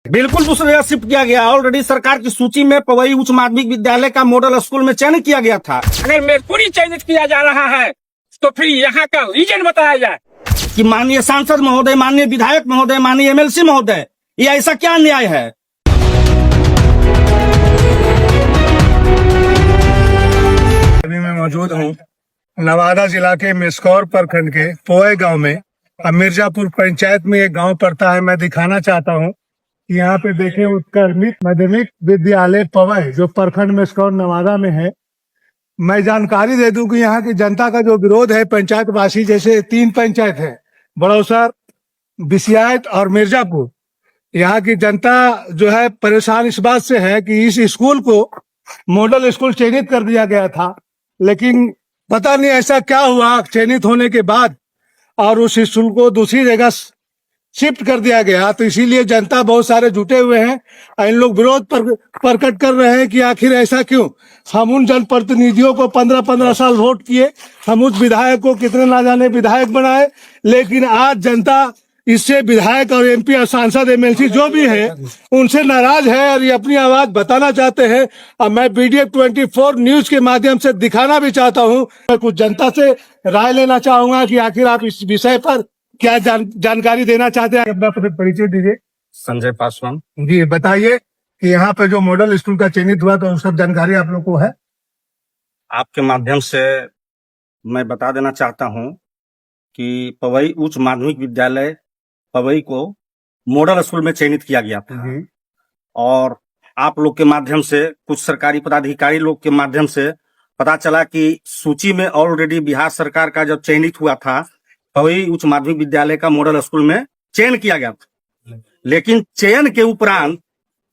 बिल्कुल दूसरी जगह शिफ्ट किया गया। ऑलरेडी सरकार की सूची में पवई उच्च माध्यमिक विद्यालय का मॉडल स्कूल में चयन किया गया था। अगर मेरपुरी चयनित किया जा रहा है तो फिर यहाँ का रीजन बताया जाए कि माननीय सांसद महोदय, माननीय विधायक महोदय, माननीय एमएलसी महोदय, ये ऐसा क्या अन्याय है? अभी मैं मौजूद हूँ नवादा जिला के मिसकौर प्रखंड के पोए गांव में। अब मिर्जापुर पंचायत में एक गांव पड़ता है। मैं दिखाना चाहता हूँ कि यहाँ पे देखें उत्क्रमित माध्यमिक विद्यालय पवई जो प्रखंड मिसकौर नवादा में है। मैं जानकारी दे दूं कि यहाँ की जनता का जो विरोध है, पंचायत वासी, जैसे 3 पंचायत है, बड़ौसर, बिसियात और मिर्जापुर। यहाँ की जनता जो है परेशान इस बात से है कि इस स्कूल को मॉडल स्कूल चयनित कर दिया गया था, लेकिन पता नहीं ऐसा क्या हुआ चयनित होने के बाद और उस स्कूल को दूसरी जगह शिफ्ट कर दिया गया। तो इसीलिए जनता बहुत सारे जुटे हुए हैं। इन लोग विरोध प्रकट कर रहे हैं कि आखिर ऐसा क्यों। हम उन जनप्रतिनिधियों को 15-15 साल वोट किए, हम उस विधायक को कितने ना जाने विधायक बनाए, लेकिन आज जनता इससे विधायक और एमपी और सांसद एमएलसी जो भी है उनसे नाराज है और ये अपनी आवाज बताना चाहते हैं। और मैं BDF 24 न्यूज के माध्यम से दिखाना भी चाहता हूं। मैं कुछ जनता से राय लेना चाहूंगा कि आखिर आप इस विषय पर क्या जानकारी देना चाहते हैं। अपना परिचय दीजिए। संजय पासवान जी, बताइए कि यहाँ पे जो मॉडल स्कूल का चयनित हुआ तो सब जानकारी आप लोग को है। आपके माध्यम से मैं बता देना चाहता हूं कि पवई उच्च माध्यमिक विद्यालय पवई को मॉडल स्कूल में चयनित किया गया था और आप लोग के माध्यम से, कुछ सरकारी पदाधिकारी लोग के माध्यम से पता चला कि सूची में ऑलरेडी बिहार सरकार का जब चयनित हुआ था, पवई उच्च माध्यमिक विद्यालय का मॉडल स्कूल में चयन किया गया था। लेकिन चयन के उपरांत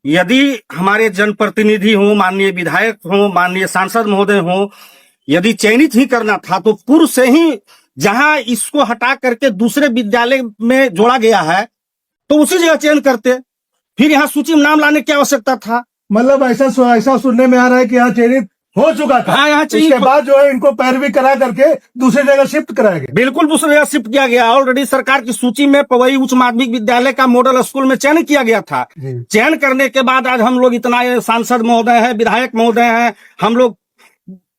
यदि हमारे जनप्रतिनिधि हो, माननीय विधायक हो, माननीय सांसद महोदय हो, यदि चयनित ही करना था तो पूर्व से ही जहां इसको हटा करके दूसरे विद्यालय में जोड़ा गया है तो उसी जगह चयन करते। फिर यहाँ सूची में नाम लाने की आवश्यकता था? मतलब ऐसा सुनने में आ रहा है कि यहाँ चयनित हो चुका था। हाँ, यहाँ इसके बाद जो है इनको पैरवी करा करके दूसरी जगह शिफ्ट कराया गया। बिल्कुल दूसरी जगह शिफ्ट किया गया। ऑलरेडी सरकार की सूची में पवई उच्च माध्यमिक विद्यालय का मॉडल स्कूल में चयन किया गया था। चयन करने के बाद आज हम लोग इतना सांसद महोदय है, विधायक महोदय है, हम लोग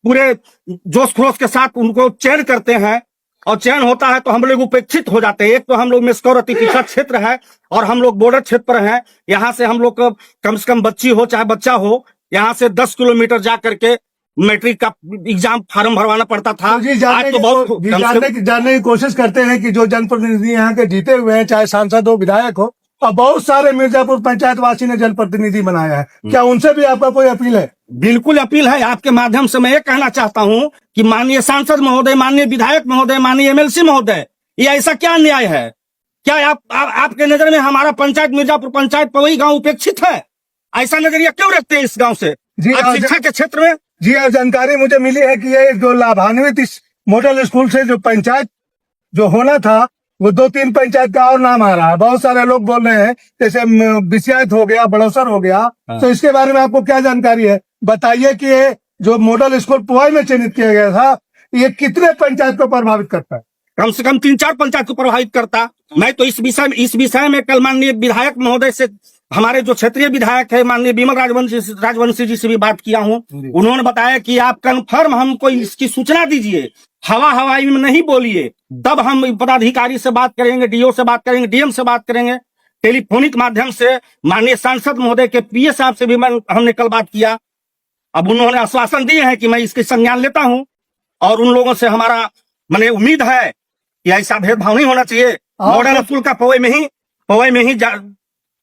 पूरे जोश खरोश के साथ उनको चयन करते हैं और चयन होता है तो हम लोग उपेक्षित हो जाते हैं। एक तो हम लोग मिसकौर अति पिछड़ा क्षेत्र है और हम लोग बॉर्डर क्षेत्र पर हैं। यहाँ से हम लोग कम से कम बच्ची हो चाहे बच्चा हो, यहाँ से 10 किलोमीटर जा करके मैट्रिक का एग्जाम फार्म भरवाना पड़ता था। आज तो बहुत जानने की कोशिश करते हैं कि जो जनप्रतिनिधि यहाँ के जीते हुए हैं, चाहे सांसद हो, विधायक हो, और बहुत सारे मिर्जापुर पंचायत वासी ने जनप्रतिनिधि बनाया है, क्या उनसे भी आपका कोई अपील है? बिल्कुल अपील है। आपके माध्यम से मैं ये कहना चाहता हूँ कि माननीय सांसद महोदय, माननीय विधायक महोदय, माननीय एमएलसी महोदय, ये ऐसा क्या अन्याय है? क्या आपके नजर में हमारा पंचायत, मिर्जापुर पंचायत पवई गांव उपेक्षित है? ऐसा नजरिया क्यों रखते हैं इस गांव से? जी, शिक्षा के क्षेत्र में जी जानकारी मुझे मिली है कि ये जो लाभान्वित इस मॉडल स्कूल से जो पंचायत जो होना था वो 2-3 पंचायत का और नाम आ रहा है। बहुत सारे लोग बोल रहे हैं, जैसे बिसियात हो गया, बड़ौसर हो गया। तो इसके बारे में आपको क्या जानकारी है? बताइए कि ये जो मॉडल स्कूल पवई में चयनित किया गया था, ये कितने पंचायत को प्रभावित करता है? कम से कम 3-4 पंचायत को प्रभावित करता। मैं तो इस विषय में कल माननीय विधायक महोदय से, हमारे जो क्षेत्रीय विधायक है माननीय विमल राजवंशी जी से भी बात किया हूँ। उन्होंने बताया कि आप कन्फर्म हमको इसकी सूचना दीजिए, हवाई में नहीं बोलिए, तब हम पदाधिकारी से बात करेंगे, डीओ से बात करेंगे, डीएम से बात करेंगे। टेलीफोनिक माध्यम से माननीय सांसद महोदय के पीए साहब से भी हमने कल बात किया। अब उन्होंने आश्वासन दिए हैं कि मैं इसके संज्ञान लेता हूं और उन लोगों से हमारा मैंने उम्मीद है कि ऐसा भेदभाव नहीं होना चाहिए। मॉडल स्कूल का पवई में ही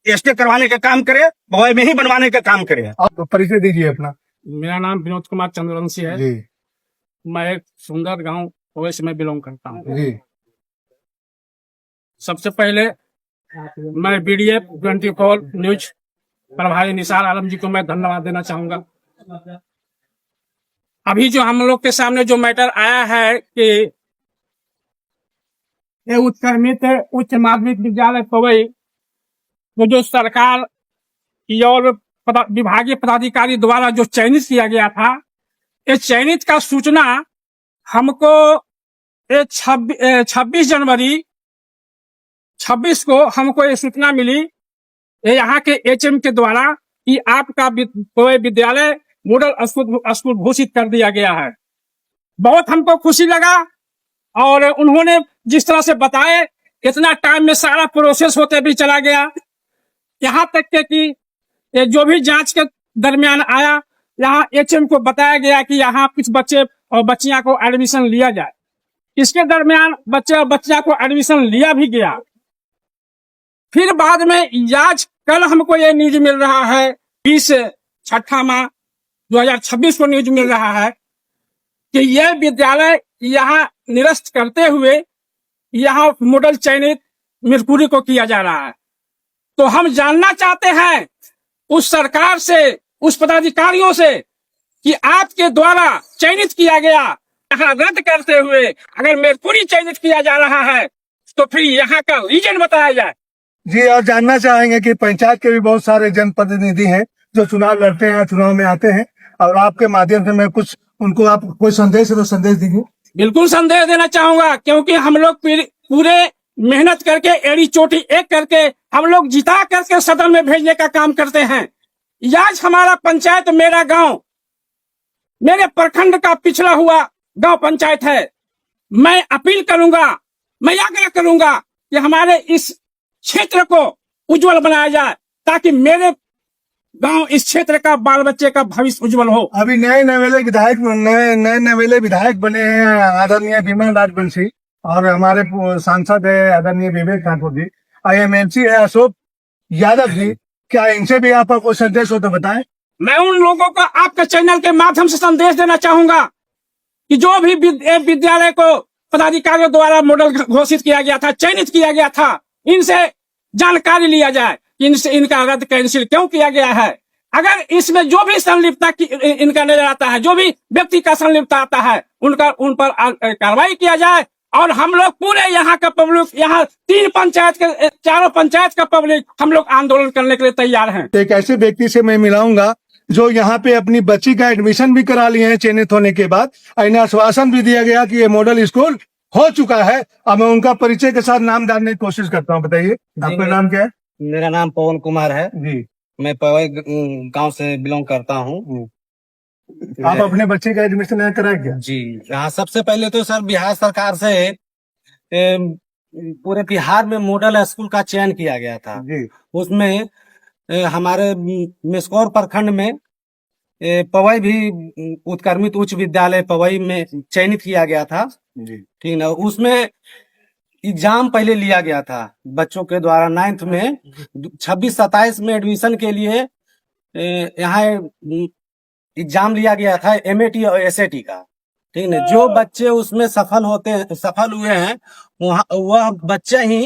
स्टे करवाने का काम करे, पवई में ही बनवाने का काम करे। आप परिचय दीजिए अपना। मेरा नाम विनोद कुमार चंद्रवंशी है जी। मैं एक सुंदर गांव पवई से मैं बिलोंग करता हूँ। जी। सबसे पहले मैं BDF 24 न्यूज प्रभारी निसार आलम जी को मैं धन्यवाद देना चाहूंगा। अभी जो हम लोग के सामने जो मैटर आया है कि ये उत्क्रमित उच्च माध्यमिक विद्यालय पवई को जो सरकार की और विभागीय पदाधिकारी द्वारा जो चयनित किया गया था, ये चयनित का सूचना हमको 26 जनवरी 26 को हमको ये सूचना मिली ये यहाँ के एचएम के द्वारा कि आपका पवई विद्यालय मॉडल स्कूल घोषित कर दिया गया है। बहुत हमको खुशी लगा और उन्होंने जिस तरह से बताए इतना टाइम में सारा प्रोसेस होते भी चला गया। यहाँ तक के कि ये जो भी जांच के दरमियान आया, यहाँ एचएम को बताया गया कि यहाँ कुछ बच्चे और बच्चियां को एडमिशन लिया जाए। इसके दरमियान बच्चे और बच्चियां को एडमिशन लिया भी गया। फिर बाद में आज कल हमको ये न्यूज मिल रहा है 20 माह 2026 को न्यूज मिल रहा है कि यह विद्यालय यहाँ निरस्त करते हुए यहाँ मॉडल चयनित मिरपुरी को किया जा रहा है। तो हम जानना चाहते हैं उस सरकार से, उस पदाधिकारियों से कि आपके द्वारा चयनित किया गया यहाँ रद्द करते हुए अगर मिरपुरी चयनित किया जा रहा है तो फिर यहाँ का रीजन बताया जाए। जी, और जानना चाहेंगे कि पंचायत के भी बहुत सारे जनप्रतिनिधि हैं जो चुनाव लड़ते हैं, चुनाव में आते हैं, और आपके माध्यम से मैं कुछ उनको आप कोई संदेश है तो संदेश दीजिए। बिल्कुल संदेश देना चाहूंगा, क्योंकि हम लोग पूरे मेहनत करके एड़ी चोटी एक करके हम लोग जिता करके सदन में भेजने का काम करते हैं। आज हमारा पंचायत मेरा गांव, मेरे प्रखंड का पिछड़ा हुआ गांव पंचायत है। मैं अपील करूंगा, मैं आग्रह करूंगा कि हमारे इस क्षेत्र को उज्जवल बनाया जाए ताकि मेरे गांव, इस क्षेत्र का बाल बच्चे का भविष्य उज्जवल हो। अभी नए नवेले विधायक बने हैं आदरणीय विमल राजवंशी, और हमारे सांसद है आदरणीय विवेक ठाकुर जी, IMLC है अशोक यादव जी। क्या इनसे भी आपका कोई संदेश हो तो बताएं। मैं उन लोगों को आपके चैनल के माध्यम से संदेश देना चाहूंगा कि जो भी विद्यालय को पदाधिकारियों द्वारा मॉडल घोषित किया गया था, चयनित किया गया था, इनसे जानकारी लिया जाए कि इनसे इनका रद्द कैंसिल क्यों किया गया है। अगर इसमें जो भी संलिप्तता इनका नजर आता है, जो भी व्यक्ति का संलिप्त आता है, उन पर कार्रवाई किया जाए। और हम लोग पूरे यहाँ का पब्लिक, यहाँ 3 पंचायत के 4 पंचायत का पब्लिक हम लोग आंदोलन करने के लिए तैयार हैं। एक ऐसे व्यक्ति से मैं मिलाऊंगा जो यहाँ पे अपनी बच्ची का एडमिशन भी करा लिए हैं चयनित होने के बाद। इन्हें आश्वासन भी दिया गया कि ये मॉडल स्कूल हो चुका है। अब मैं उनका परिचय के साथ नाम जानने की कोशिश करता हूँ। बताइए आपका नाम क्या है? मेरा नाम पवन कुमार है जी। मैं पवई गांव से बिलोंग करता हूँ। आप अपने बच्चे का एडमिशन यहाँ कराए क्या? जी, यहाँ सबसे पहले तो सर बिहार सरकार से पूरे बिहार में मॉडल स्कूल का चयन किया गया था जी। उसमें हमारे मेस्कौर प्रखंड में पवई भी उत्क्रमित उच्च विद्यालय पवई में चयनित किया गया था जी। ठीक ना। उसमें एग्जाम पहले लिया गया था बच्चों के द्वारा 9th में 26-27 में एडमिशन के लिए यहाँ एग्जाम लिया गया था MAT और SAT का ठीक ना। जो बच्चे उसमें सफल हुए हैं वह बच्चा ही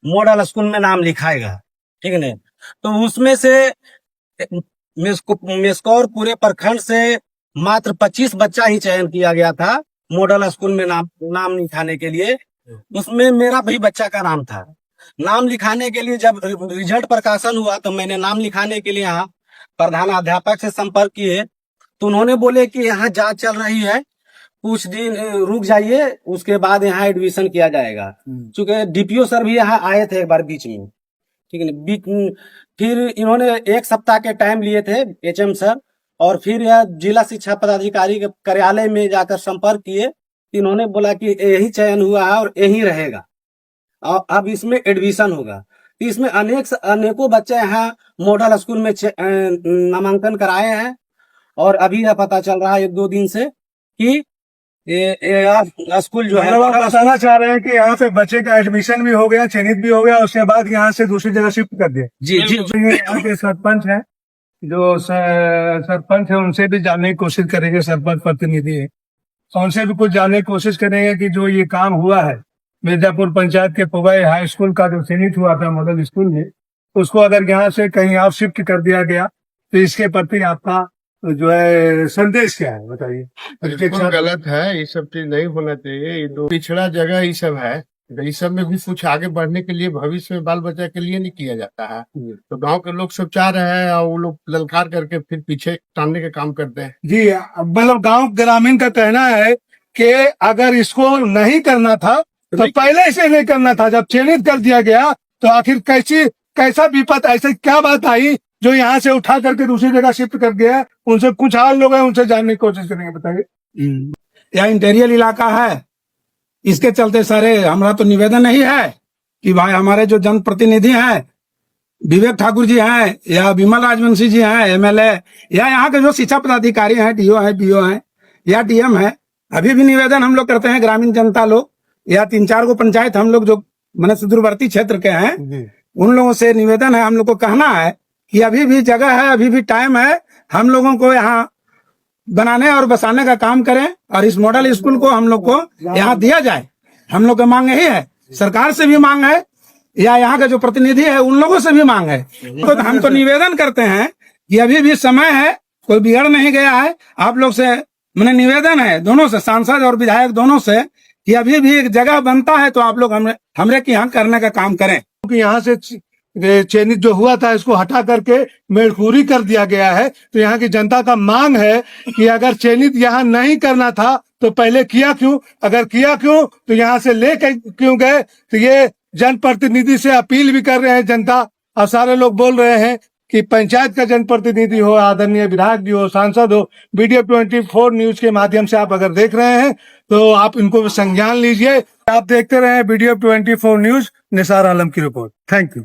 मॉडल स्कूल में नाम लिखाएगा ठीक है। तो उसमें से मेस्कौर पूरे प्रखंड से मात्र 25 बच्चा ही चयन किया गया था मॉडल स्कूल में नाम लिखाने के लिए। उसमें मेरा भी बच्चा का नाम था। नाम लिखाने के लिए जब रिजल्ट प्रकाशन हुआ तो मैंने नाम लिखाने के लिए यहाँ प्रधानाध्यापक से संपर्क किए तो उन्होंने बोले कि यहाँ जांच चल रही है, कुछ दिन रुक जाइए, उसके बाद यहाँ एडमिशन किया जाएगा। चूंकि DPO सर भी यहाँ आए थे एक बार बीच में ठीक है। फिर इन्होंने 1 सप्ताह के टाइम लिए थे HM सर, और फिर यह जिला शिक्षा पदाधिकारी के कार्यालय में जाकर संपर्क किए। इन्होंने बोला कि यही चयन हुआ है और यही रहेगा, और अब इसमें एडमिशन होगा। इसमें अनेकों बच्चे यहाँ मॉडल स्कूल में नामांकन कराए हैं, और अभी यह पता चल रहा है 1-2 दिन से कि ये स्कूल जो है आप बताना चाह रहे हैं कि यहाँ पे बच्चे का एडमिशन भी हो गया, चयनित भी हो गया, उसके बाद यहाँ से दूसरी जगह शिफ्ट कर दिया। जी जी। यहाँ के सरपंच हैं, जो सरपंच है, उनसे भी जानने की कोशिश करेंगे, सरपंच प्रतिनिधि है, उनसे भी कुछ जानने की कोशिश करेंगे कि जो ये काम हुआ है मिर्जापुर पंचायत के पवई हाई स्कूल का जो चयनित हुआ था मॉडल स्कूल में, उसको अगर यहाँ से कहीं और शिफ्ट कर दिया गया तो इसके प्रति आपका जो है संदेश क्या है बताइए। बिल्कुल गलत है, ये सब चीज नहीं होना चाहिए। ये तो पिछड़ा जगह ये सब है, इस सब में भी कुछ आगे बढ़ने के लिए भविष्य में बाल बच्चा के लिए नहीं किया जाता है। तो गांव के लोग सब चाह रहे हैं और वो लोग ललकार करके फिर पीछे टालने का काम करते हैं। जी, मतलब गांव ग्रामीण का कहना है कि अगर इसको नहीं करना था तो पहले इसे नहीं करना था। जब चयनित कर दिया गया तो आखिर कैसा विपद, ऐसे क्या बात आई जो यहाँ से उठा करके दूसरी जगह शिफ्ट कर गया? उनसे कुछ और लोग हैं, उनसे जानने की कोशिश करेंगे, बताइए। यह इंटीरियर इलाका है, इसके चलते सारे हमारा तो निवेदन नहीं है कि भाई हमारे जो जनप्रतिनिधि हैं, विवेक ठाकुर जी हैं या विमल राजवंशी जी हैं एमएलए, या यहाँ के जो शिक्षा पदाधिकारी हैं, डीओ हैं, बीओ हैं या डीएम है, अभी भी निवेदन हम लोग करते हैं, ग्रामीण जनता लोग या 3-4 गो पंचायत हम लोग जो मैंने सुदूरवर्ती क्षेत्र के हैं, उन लोगों से निवेदन है, हम लोग को कहना है कि अभी भी जगह है, अभी भी टाइम है, हम लोगों को यहाँ बनाने और बसाने का काम करें और इस मॉडल स्कूल को हम लोग को यहाँ दिया जाए। हम लोग का मांग यही है, सरकार से भी मांग है या यहाँ के जो प्रतिनिधि है उन लोगों से भी मांग है। तो हम तो निवेदन करते हैं कि अभी भी समय है, कोई बिगड़ नहीं गया है। आप लोग से मैंने निवेदन है, दोनों से, सांसद और विधायक दोनों से, कि अभी भी एक जगह बनता है तो आप लोग हमरे के यहाँ करने का काम करें। क्योंकि यहाँ से चयनित जो हुआ था इसको हटा करके मेड़खूरी कर दिया गया है। तो यहाँ की जनता का मांग है कि अगर चयनित यहाँ नहीं करना था तो पहले किया क्यों? अगर किया क्यों तो यहाँ से ले क्यों गए? तो ये जनप्रतिनिधि से अपील भी कर रहे हैं जनता, और सारे लोग बोल रहे हैं कि पंचायत का जनप्रतिनिधि हो, आदरणीय विधायक जी हो, सांसद हो, वीडियो 24 न्यूज के माध्यम से आप अगर देख रहे हैं तो आप इनको संज्ञान लीजिए। आप देखते रहे वीडियो 24 न्यूज। निसार आलम की रिपोर्ट। Thank you.